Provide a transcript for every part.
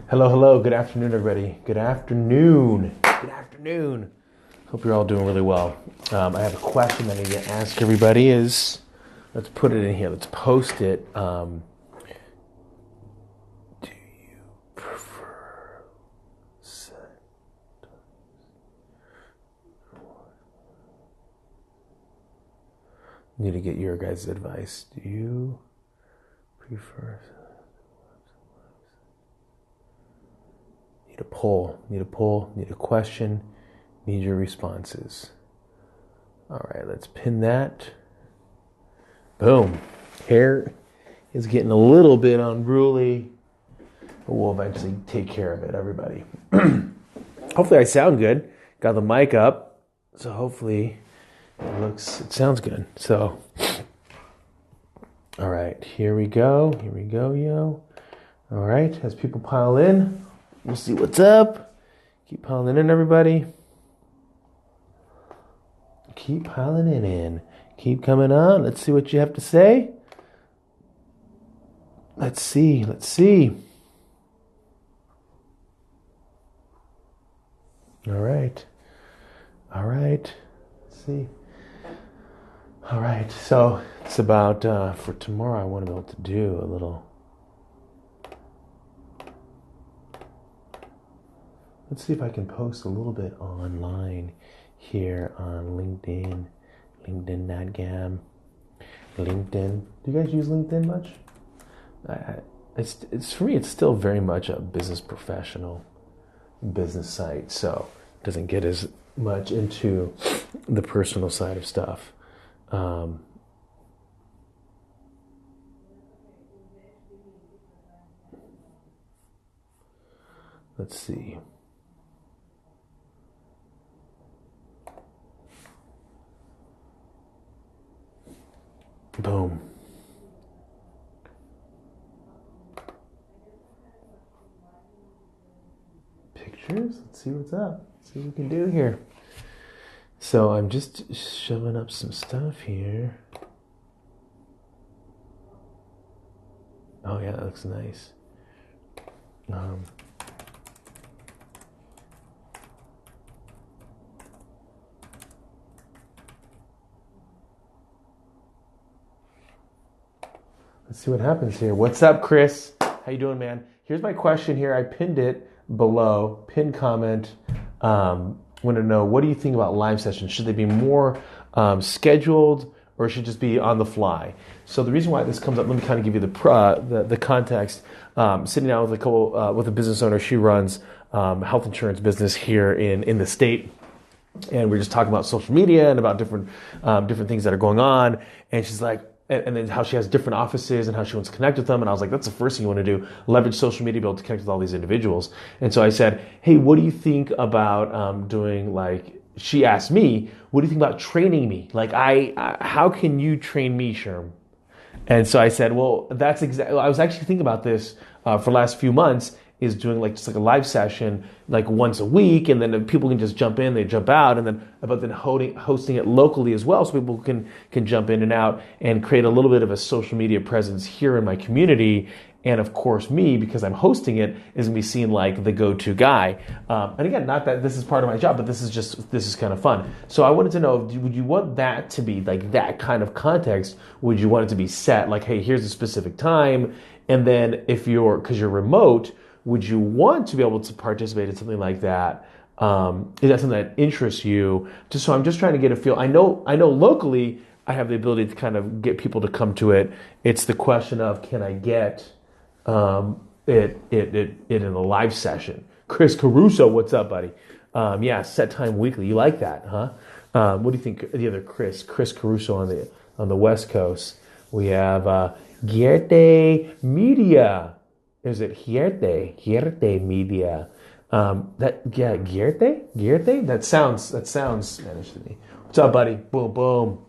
Hello, hello. Good afternoon, everybody. Good afternoon. Good afternoon. Hope you're all doing really well. I have a question I need to ask everybody let's put it in here. Let's post it. Do you prefer sex? Need to get your guys' advice. Do you prefer? Need a poll, need a question, need your responses. All right, let's pin that. Boom. Hair is getting a little bit unruly, but we'll eventually take care of it, everybody. Hopefully I sound good. Got the mic up, so hopefully it sounds good. So, all right, here we go, yo. All right, as people pile in, we'll see what's up. Keep piling in, everybody. Keep piling it in. Keep coming on. Let's see what you have to say. Let's see. All right. Let's see. All right. So it's about, for tomorrow, I want to be able to do a little. Let's see if I can post a little bit online here on LinkedIn, LinkedIn.com. LinkedIn. Do you guys use LinkedIn much? It's for me, it's still very much a business professional business site, so it doesn't get as much into the personal side of stuff. Let's see. Boom. Pictures. Let's see what's up. Let's see what we can do here. So I'm just shoving up some stuff here. Oh yeah, that looks nice. Let's see what happens here. What's up, Chris? How you doing, man? Here's my question here. I pinned it below. Pinned comment. Want to know, what do you think about live sessions? Should they be more scheduled, or should just be on the fly? So the reason why this comes up, let me kind of give you the context. Sitting down with with a business owner. She runs health insurance business here in the state. And we're just talking about social media and about different things that are going on. And she's like, and then how she has different offices and how she wants to connect with them. And I was like, that's the first thing you want to do, leverage social media to be able to connect with all these individuals. And so I said, hey, what do you think about doing, like, she asked me, what do you think about training me? Like, how can you train me, Sherm? And so I said, well, that's exactly, I was actually thinking about this for the last few months, is doing just a live session like once a week, and then people can just jump in, they jump out, and then hosting it locally as well, so people can jump in and out and create a little bit of a social media presence here in my community. And of course, me, because I'm hosting it, is gonna be seen like the go-to guy. And again, not that this is part of my job, but this is kind of fun. So I wanted to know, would you want that to be like that kind of context? Would you want it to be set like, hey, here's a specific time, and then because you're remote, would you want to be able to participate in something like that? Is that something that interests you? So I'm just trying to get a feel. I know locally I have the ability to kind of get people to come to it. It's the question of, can I get it in a live session? Chris Caruso, what's up, buddy? Yeah, set time weekly. You like that, huh? What do you think? The other Chris Caruso on the West Coast. We have Gierte Media. Is it Gierte Media? Gierte? That sounds Spanish to me. What's up, buddy? Boom, boom.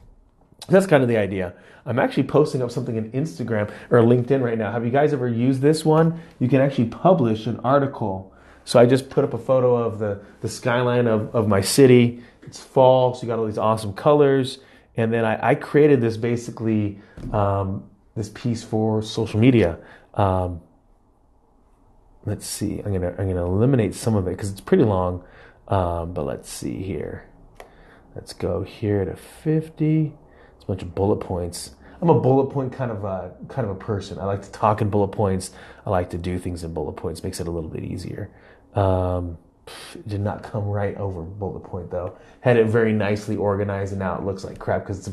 That's kind of the idea. I'm actually posting up something in Instagram or LinkedIn right now. Have you guys ever used this one? You can actually publish an article. So I just put up a photo of the skyline of my city. It's fall, so you got all these awesome colors. And then I created this basically, this piece for social media. let's see. I'm gonna eliminate some of it because it's pretty long. But let's see here. Let's go here to 50. It's a bunch of bullet points. I'm a bullet point kind of a person. I like to talk in bullet points. I like to do things in bullet points. Makes it a little bit easier. It did not come right over bullet point though. Had it very nicely organized, and now it looks like crap because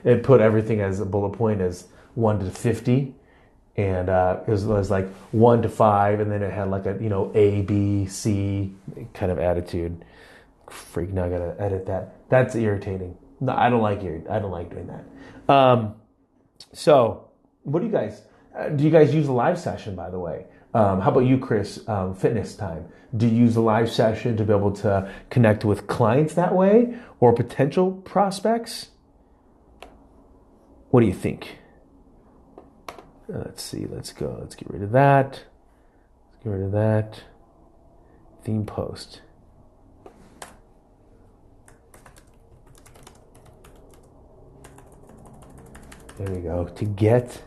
it put everything as a bullet point as 1 to 50. And it was like 1 to 5, and then it had like a A, B, C kind of attitude. Freak! Now I gotta edit that. That's irritating. No, I don't like doing that. So, what do you guys? Do you guys use a live session? By the way, how about you, Chris? Fitness time. Do you use a live session to be able to connect with clients that way or potential prospects? What do you think? Let's see. Let's go. Let's get rid of that. Let's get rid of that. Theme post. There we go. To get.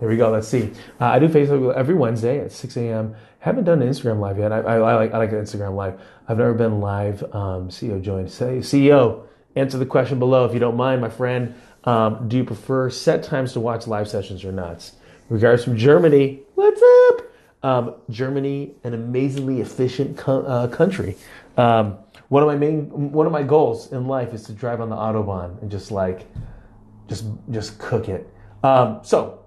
There we go. Let's see. I do Facebook every Wednesday at 6 a.m. Haven't done an Instagram live yet. I like an Instagram live. I've never been live. CEO joined. Say CEO. Answer the question below if you don't mind, my friend. Do you prefer set times to watch live sessions or not? Regards from Germany. What's up? Germany, an amazingly efficient country. One of my goals in life is to drive on the Autobahn and just cook it. So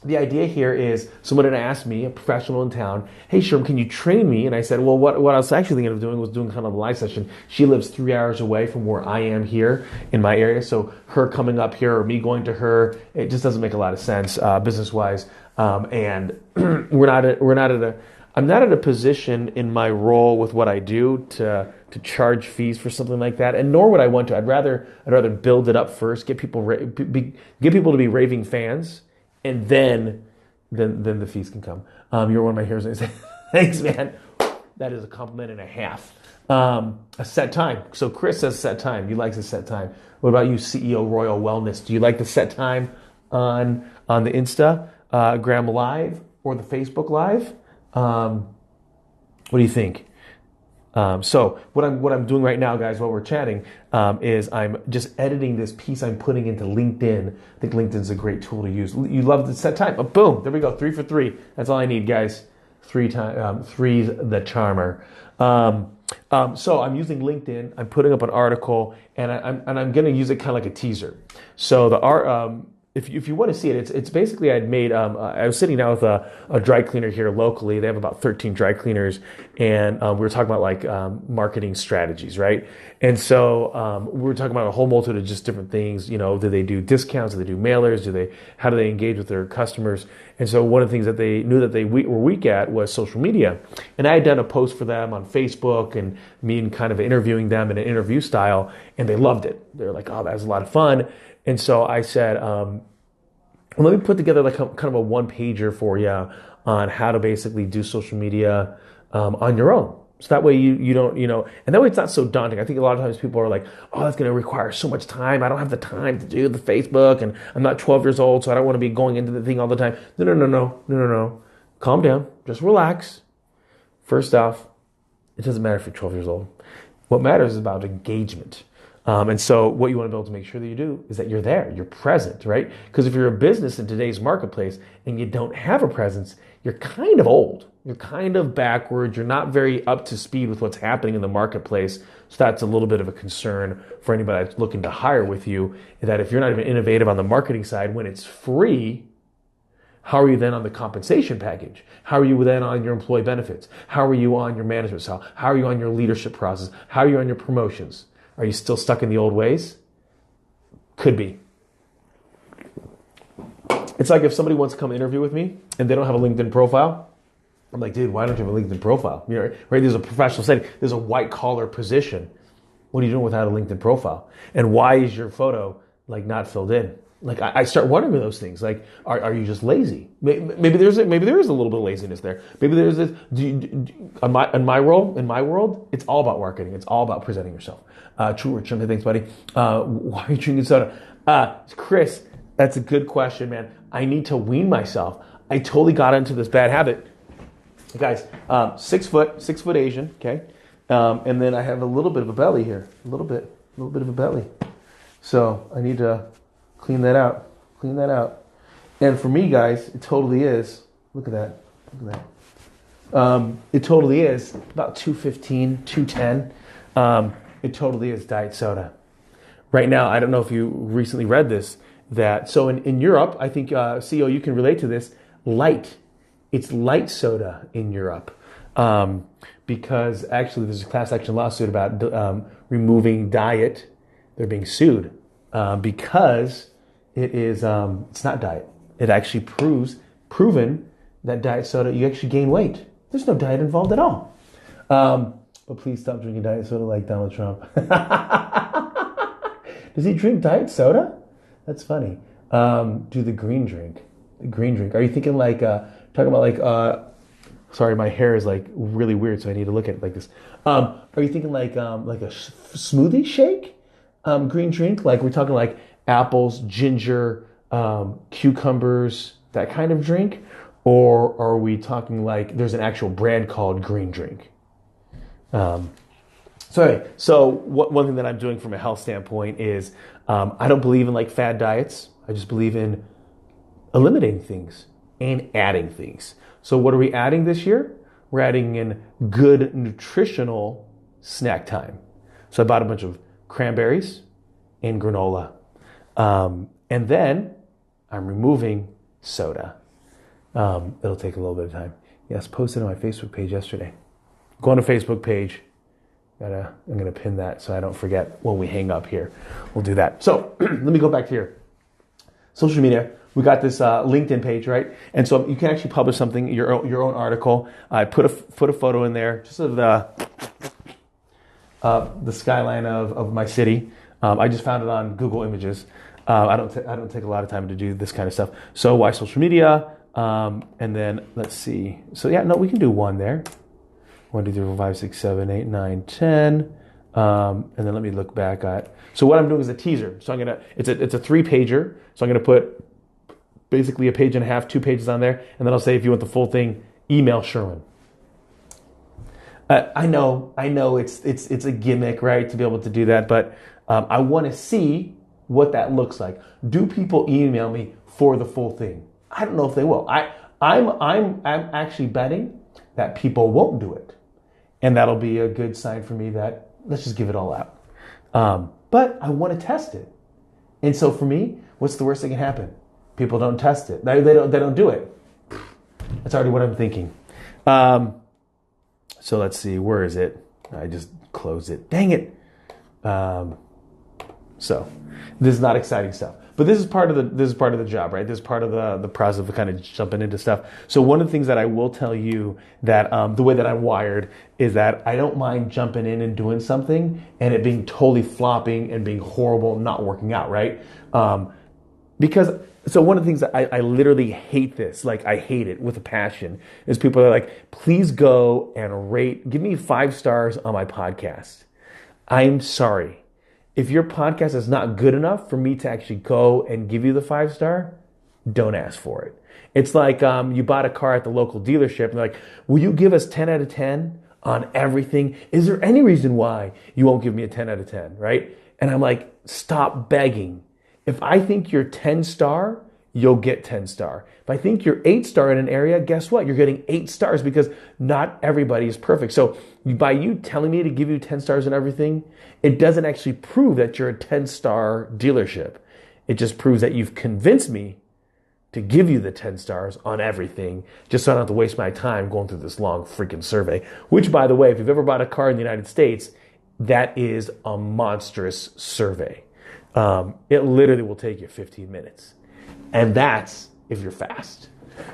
the idea here is someone had asked me, a professional in town, hey, Sherman, can you train me? And I said, well, what I was actually thinking of doing was doing kind of a live session. She lives 3 hours away from where I am here in my area. So her coming up here or me going to her, it just doesn't make a lot of sense business-wise. And I'm not at a position in my role with what I do to charge fees for something like that, and nor would I want to. I'd rather build it up first, get people to be raving fans, and then the fees can come. You're one of my heroes. And I say, thanks, man. That is a compliment and a half. A set time. So Chris says set time. He likes a set time. What about you, CEO Royal Wellness? Do you like the set time on the Instagram Live or the Facebook Live? What do you think? So what I'm doing right now, guys, while we're chatting, is I'm just editing this piece I'm putting into LinkedIn. I think LinkedIn's a great tool to use. You love the set time. Oh, boom. There we go. 3 for 3. That's all I need, guys. Three's the charmer. So I'm using LinkedIn. I'm putting up an article, and I'm going to use it kind of like a teaser. So the art. If you want to see it, it's basically I was sitting down with a dry cleaner here locally. They have about 13 dry cleaners, and we were talking about marketing strategies, right? And so we were talking about a whole multitude of just different things. Do they do discounts? Do they do mailers? How do they engage with their customers? And so one of the things that they knew that they were weak at was social media. And I had done a post for them on Facebook and me and kind of interviewing them in an interview style, and they loved it. They're like, oh, that was a lot of fun. And so I said, well, let me put together kind of a one-pager for you on how to basically do social media on your own. So that way you don't, and that way it's not so daunting. I think a lot of times people are like, oh, that's going to require so much time. I don't have the time to do the Facebook, and I'm not 12 years old, so I don't want to be going into the thing all the time. No. Calm down. Just relax. First off, it doesn't matter if you're 12 years old. What matters is about engagement. And so what you want to be able to make sure that you do is that you're there, you're present, right? Because if you're a business in today's marketplace and you don't have a presence, you're kind of old. You're kind of backwards. You're not very up to speed with what's happening in the marketplace. So that's a little bit of a concern for anybody that's looking to hire with you, that if you're not even innovative on the marketing side when it's free, how are you then on the compensation package? How are you then on your employee benefits? How are you on your management style? How are you on your leadership process? How are you on your promotions? Are you still stuck in the old ways? Could be. It's like if somebody wants to come interview with me and they don't have a LinkedIn profile, I'm like, dude, why don't you have a LinkedIn profile? Right? There's a professional setting. There's a white collar position. What are you doing without a LinkedIn profile? And why is your photo not filled in? Like I start wondering those things. Like, are you just lazy? Maybe there is a little bit of laziness there. Maybe there's this. In my world, it's all about marketing. It's all about presenting yourself. True Rich, thanks, buddy. Why are you drinking soda? Chris, that's a good question, man. I need to wean myself. I totally got into this bad habit, guys. 6 foot Asian, okay, and then I have a little bit of a belly here, a little bit of a belly. So I need to clean that out. And for me, guys, it totally is. Look at that. It totally is about 215, 210. It totally is diet soda. Right now, I don't know if you recently read this, so in Europe, I think, CEO, you can relate to this, it's light soda in Europe. Because actually there's a class action lawsuit about removing diet. They're being sued because it's not diet. It actually proven that diet soda, you actually gain weight. There's no diet involved at all. But please stop drinking diet soda like Donald Trump. Does he drink diet soda? That's funny. Do the green drink. Are you thinking like, talking about like, sorry, my hair is like really weird, so I need to look at it like this. Are you thinking like a smoothie shake? Green drink? Like we're talking like apples, ginger, cucumbers, that kind of drink? Or are we talking like there's an actual brand called green drink? So one thing that I'm doing from a health standpoint is I don't believe in like fad diets. I just believe in eliminating things and adding things. So what are we adding this year? We're adding in good nutritional snack time. So I bought a bunch of cranberries and granola. And then I'm removing soda. It'll take a little bit of time. Yes, posted on my Facebook page yesterday. Go on the Facebook page. I'm going to pin that so I don't forget when we hang up here. We'll do that. So let me go back to here. Social media. We got this LinkedIn page, right? And so you can actually publish something, your own article. I put a photo in there, just of the skyline of my city. I just found it on Google Images. I don't take a lot of time to do this kind of stuff. So why social media? And then let's see. So yeah, no, we can do one there. 1, 2, 3, 4, 5, 6, 7, 8, 9, 10. And then let me look back at. So what I'm doing is a teaser. So it's a 3-pager. So I'm gonna put basically a page and a half, 2 pages on there, and then I'll say if you want the full thing, email Sherman. I know it's a gimmick, right, to be able to do that, but I want to see what that looks like. Do people email me for the full thing? I don't know if they will. I'm actually betting that people won't do it, and that'll be a good sign for me that let's just give it all out. But I want to test it, and so for me, what's the worst that can happen? People don't test it. They don't do it. That's already what I'm thinking. So let's see. Where is it? I just closed it. Dang it. So this is not exciting stuff. But this is part of the job, right? This is part of the process of kind of jumping into stuff. So one of the things that I will tell you that the way that I'm wired is that I don't mind jumping in and doing something and it being totally flopping and being horrible, not working out, right? So one of the things that I literally hate this, like I hate it with a passion, is people are like, please go and give me 5 stars on my podcast. I'm sorry. If your podcast is not good enough for me to actually go and give you the 5-star, don't ask for it. It's like you bought a car at the local dealership and they're like, will you give us 10 out of 10 on everything? Is there any reason why you won't give me a 10 out of 10, right? And I'm like, stop begging. If I think you're 10-star, you'll get 10-star. If I think you're 8-star in an area, guess what? You're getting 8 stars because not everybody is perfect. So by you telling me to give you 10 stars on everything, it doesn't actually prove that you're a 10-star dealership. It just proves that you've convinced me to give you the 10 stars on everything, just so I don't have to waste my time going through this long freaking survey. Which, by the way, if you've ever bought a car in the United States, that is a monstrous survey. It literally will take you 15 minutes. And that's if you're fast.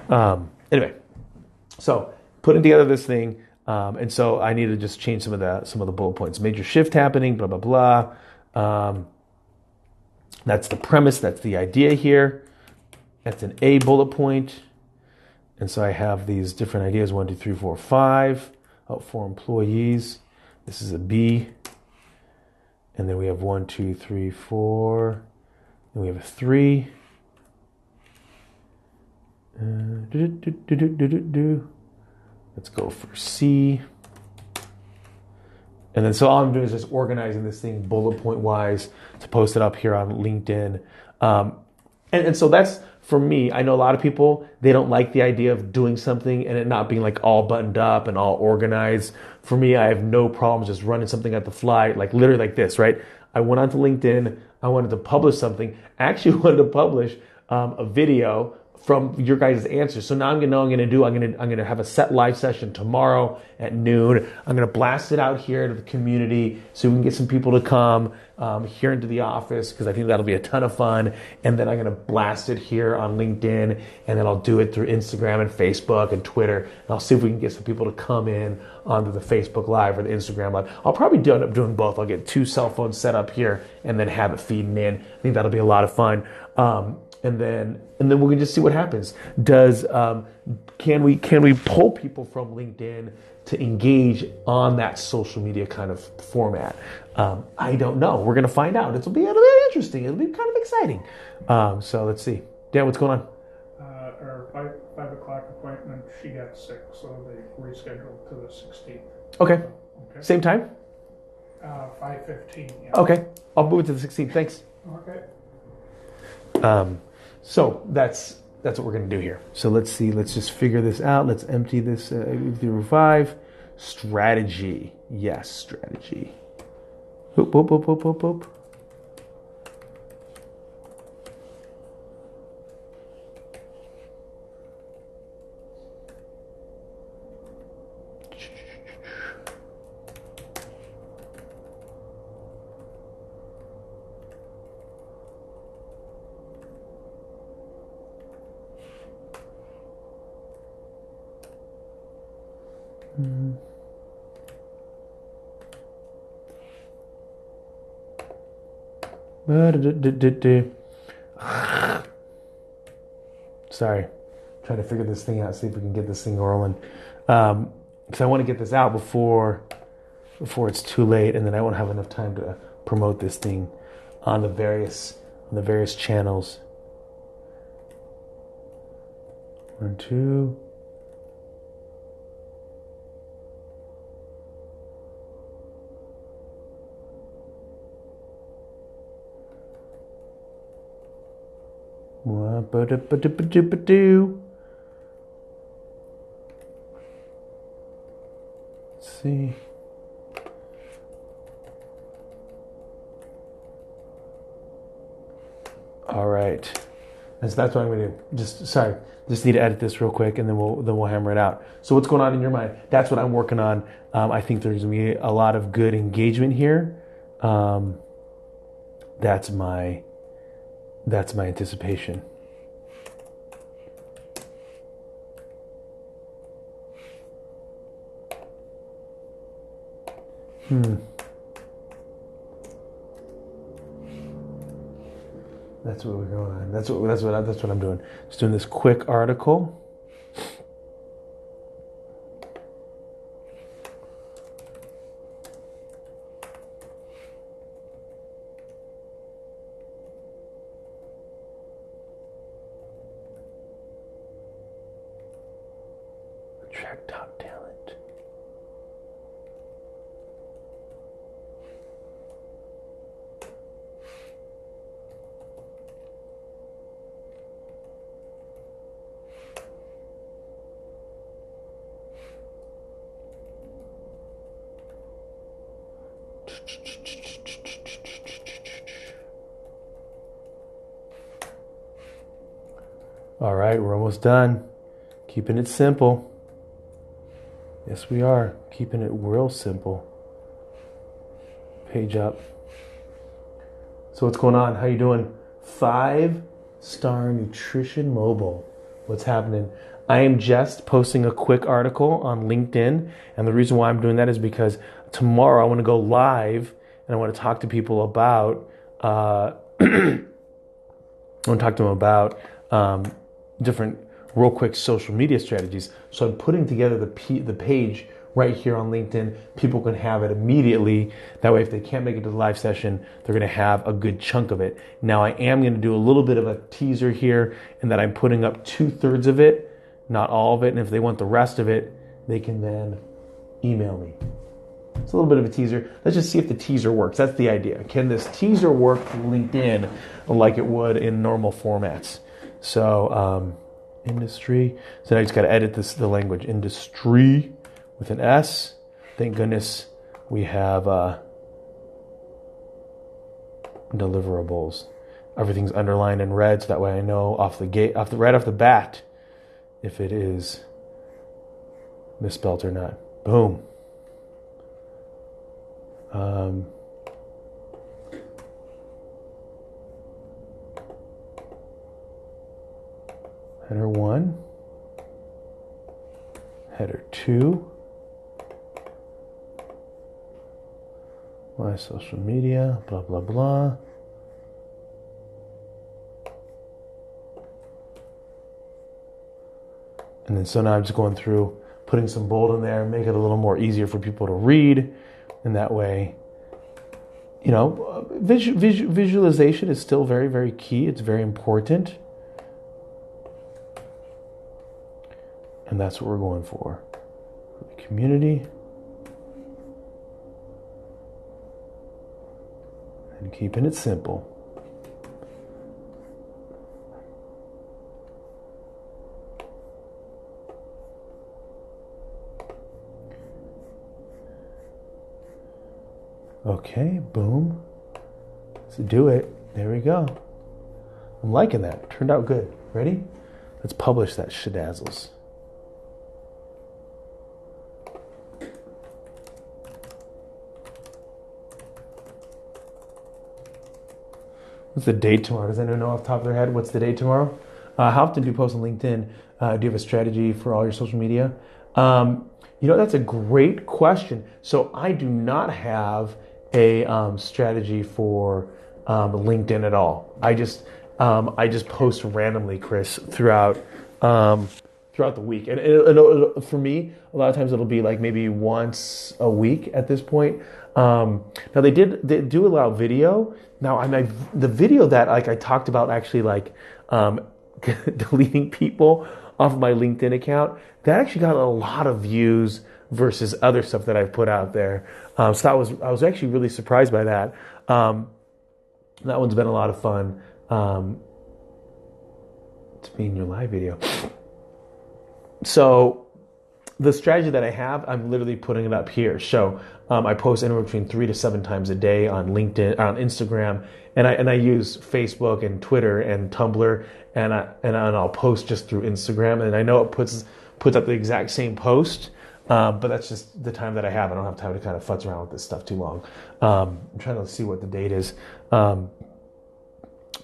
Anyway, so putting together this thing, and so I need to just change some of the bullet points. Major shift happening, blah, blah, blah. That's the premise. That's the idea here. That's an A bullet point. And so I have these different ideas, 1, 2, 3, 4, 5, for employees. This is a B. And then we have 1, 2, 3, 4. And we have a 3. Let's go for C. And then so all I'm doing is just organizing this thing bullet point wise to post it up here on LinkedIn. And so that's, for me, I know a lot of people, they don't like the idea of doing something and it not being like all buttoned up and all organized. For me, I have no problems just running something at the fly, like literally like this, right? I went onto LinkedIn. I wanted to publish something. I actually wanted to publish a video from your guys' answers. So now I'm gonna have a set live session tomorrow at noon. I'm gonna blast it out here to the community so we can get some people to come here into the office, because I think that'll be a ton of fun. And then I'm gonna blast it here on LinkedIn, and then I'll do it through Instagram and Facebook and Twitter. And I'll see if we can get some people to come in onto the Facebook Live or the Instagram Live. I'll probably end up doing both. I'll get 2 cell phones set up here and then have it feeding in. I think that'll be a lot of fun. And then we can just see what happens. Can we pull people from LinkedIn to engage on that social media kind of format? I don't know. We're gonna find out. It'll be interesting. It'll be kind of exciting. So let's see. Dan, what's going on? Our 5 o'clock appointment, she got sick, so they rescheduled to the 16th. Okay. Same time? 5:15. Yeah. Okay. I'll move it to the 16th. Thanks. Okay. So that's what we're going to do here. So let's see. Let's just figure this out. Let's empty this through 5. Strategy. Yes, strategy. Boop, boop, boop, boop, boop, boop. Sorry, trying to figure this thing out, see if we can get this thing rolling. Because I want to get this out before it's too late, and then I won't have enough time to promote this thing on the various channels. 1, 2. Let's see. All right. That's what I'm going to do. Just need to edit this real quick, and then we'll hammer it out. So what's going on in your mind? That's what I'm working on. I think there's going to be a lot of good engagement here. That's my anticipation. That's what we're going on. That's what I'm doing. Just doing this quick article. Attract top talent. All right, we're almost done. Keeping it simple. Yes, we are. Keeping it real simple. Page up. So what's going on? How you doing? 5-Star Nutrition Mobile. What's happening? I am just posting a quick article on LinkedIn. And the reason why I'm doing that is because tomorrow I want to go live and I want to talk to people about I want to talk to them about different real quick social media strategies. So I'm putting together the page right here on LinkedIn. People can have it immediately. That way, if they can't make it to the live session, they're going to have a good chunk of it. Now, I am going to do a little bit of a teaser here in that I'm putting up 2/3 of it, not all of it. And if they want the rest of it, they can then email me. It's a little bit of a teaser. Let's just see if the teaser works. That's the idea. Can this teaser work for LinkedIn like it would in normal formats? So, industry. So now I just got to edit the language. Industry with an S. Thank goodness we have deliverables. Everything's underlined in red, so that way I know right off the bat, if it is misspelled or not. Boom. Header 1, header 2, my social media, blah, blah, blah. And then so now I'm just going through, putting some bold in there, make it a little more easier for people to read. And that way, you know, visualization is still very, very key. It's very important. And that's what we're going for. The community. And keeping it simple. Okay, boom. Let's do it. There we go. I'm liking that. Turned out good. Ready? Let's publish that shedazzles. What's the date tomorrow? Does anyone know off the top of their head what's the date tomorrow? How often do you post on LinkedIn? Do you have a strategy for all your social media? That's a great question. So I do not have a strategy for LinkedIn at all. I just post randomly, Chris, throughout the week. And for me, a lot of times it'll be like maybe once a week at this point. Now they do allow video. Now the video that like I talked about actually like deleting people off of my LinkedIn account, that actually got a lot of views versus other stuff that I've put out there. So I was actually really surprised by that. That one's been a lot of fun to be in your live video. So the strategy that I have, I'm literally putting it up here. So I post anywhere between 3 to 7 times a day on LinkedIn, on Instagram, and I use Facebook and Twitter and Tumblr, and I'll post just through Instagram. And I know it puts up the exact same post, but that's just the time that I have. I don't have time to kind of futz around with this stuff too long. I'm trying to see what the date is.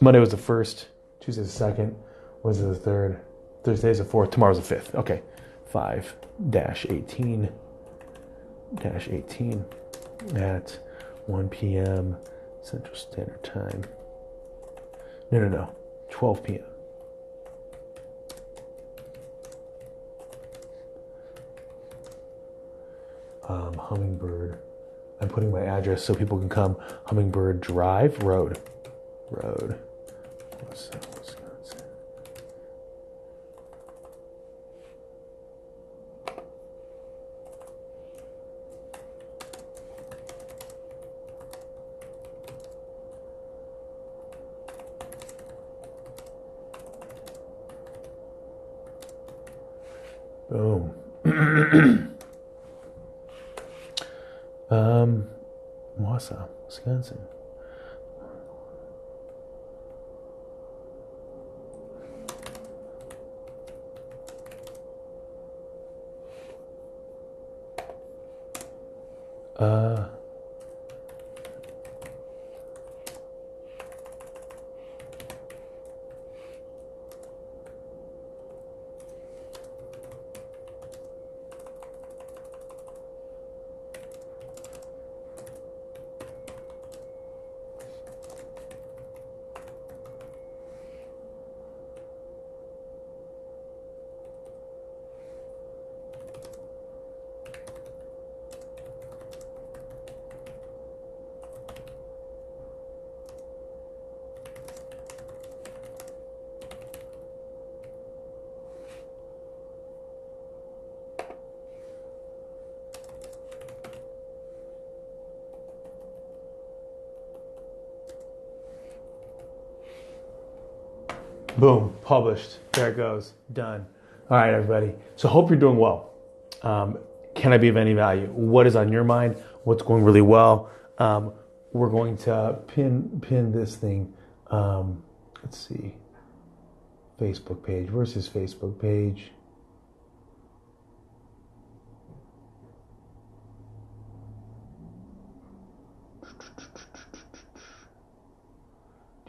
Monday was the 1st, Tuesday's the 2nd, Wednesday's the 3rd, Thursday's the 4th, tomorrow's the 5th. Okay, 5-18 at 1 p.m. Central Standard Time. No, 12 p.m. Hummingbird. I'm putting my address so people can come. Hummingbird Drive Road. Wisconsin. Boom. Wausau, Wisconsin. Boom, published. There it goes. Done. All right, everybody. So hope you're doing well. Can I be of any value? What is on your mind? What's going really well? We're going to pin this thing. Let's see. Facebook page. Where's his Facebook page?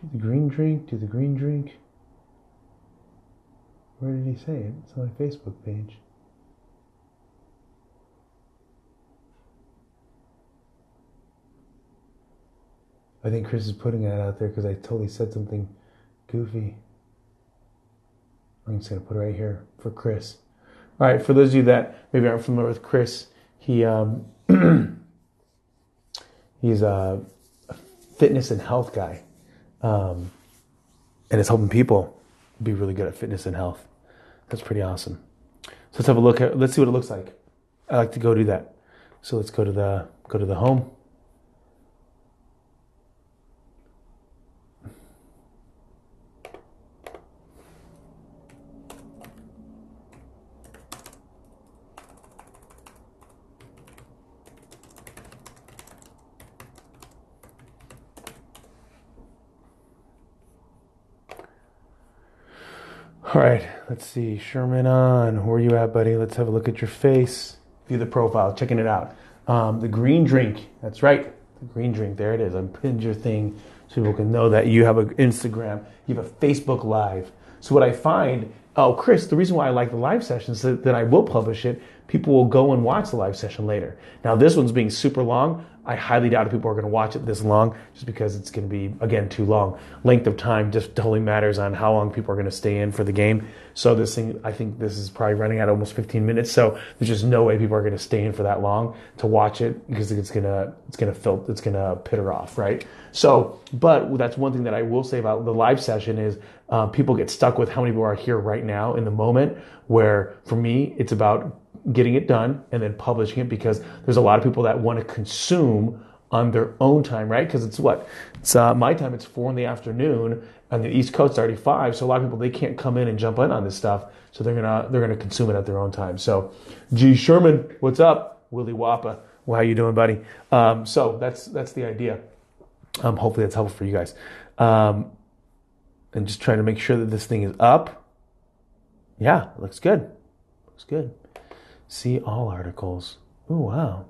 Do the green drink. Do the green drink. Where did he say it? It's on my Facebook page. I think Chris is putting that out there because I totally said something goofy. I'm just going to put it right here for Chris. All right, for those of you that maybe aren't familiar with Chris, he's a fitness and health guy. And it's helping people be really good at fitness and health. That's pretty awesome. So let's have a look at, let's see what it looks like. I like to go do that. So let's go to the home. All right, let's see. Sherman On, where are you at, buddy? Let's have a look at your face. View the profile, checking it out. The green drink, that's right. The green drink, there it is. I pinned your thing so people can know that you have an Instagram, you have a Facebook Live. So what I find, Chris, the reason why I like the live sessions is that I will publish it. People will go and watch the live session later. Now this one's being super long. I highly doubt if people are going to watch it this long just because it's going to be, again, too long. Length of time just totally matters on how long people are going to stay in for the game. So this thing, I think this is probably running at almost 15 minutes. So there's just no way people are going to stay in for that long to watch it because it's going to pitter off, right? So, but that's one thing that I will say about the live session is people get stuck with how many people are here right now in the moment, where for me, it's about getting it done and then publishing it because there's a lot of people that want to consume on their own time, right? Because it's my time, it's 4 p.m. On the East Coast, it's already 5. So a lot of people, they can't come in and jump in on this stuff. So they're gonna consume it at their own time. So, G Sherman, what's up? Willie Wappa, well, how you doing, buddy? So that's the idea. Hopefully that's helpful for you guys. And just trying to make sure that this thing is up. Yeah, it looks good. Looks good. See all articles. Oh, wow.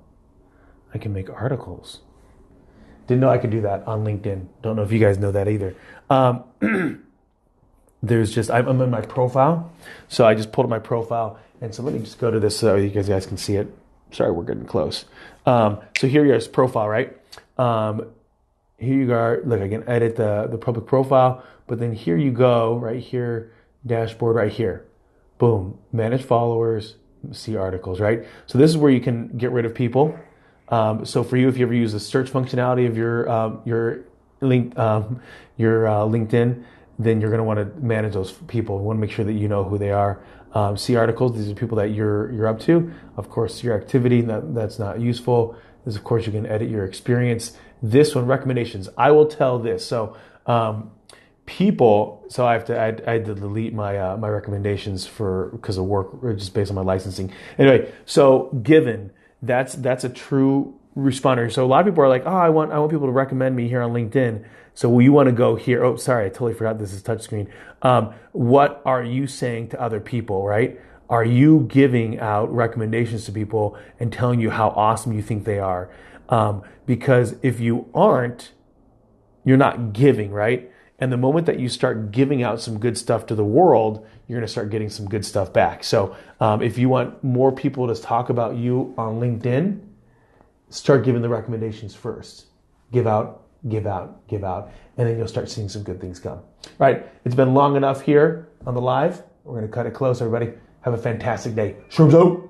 I can make articles. Didn't know I could do that on LinkedIn. Don't know if you guys know that either. I'm in my profile. So I just pulled up my profile. And so let me just go to this so you guys can see it. Sorry, we're getting close. So here you are, profile, right? Here you are. Look, I can edit the public profile. But then here you go, right here, dashboard right here. Boom. Manage followers. See articles, right? So this is where you can get rid of people. So for you, if you ever use the search functionality of your LinkedIn, then you're going to want to manage those people. You want to make sure that you know who they are. See articles. These are people that you're up to. Of course, your activity that's not useful. This, of course, you can edit your experience. This one, recommendations. I will tell this. So. People, so I had to delete my my recommendations because of work, or just based on my licensing. Anyway, so given that's a true responder. So a lot of people are like, I want people to recommend me here on LinkedIn. So you want to go here. Oh, sorry, I totally forgot this is touchscreen. What are you saying to other people, right? Are you giving out recommendations to people and telling you how awesome you think they are? Because if you aren't, you're not giving, right? And the moment that you start giving out some good stuff to the world, you're going to start getting some good stuff back. So if you want more people to talk about you on LinkedIn, start giving the recommendations first. Give out, give out, give out. And then you'll start seeing some good things come. All right. It's been long enough here on the live. We're going to cut it close, everybody. Have a fantastic day. Shrooms out.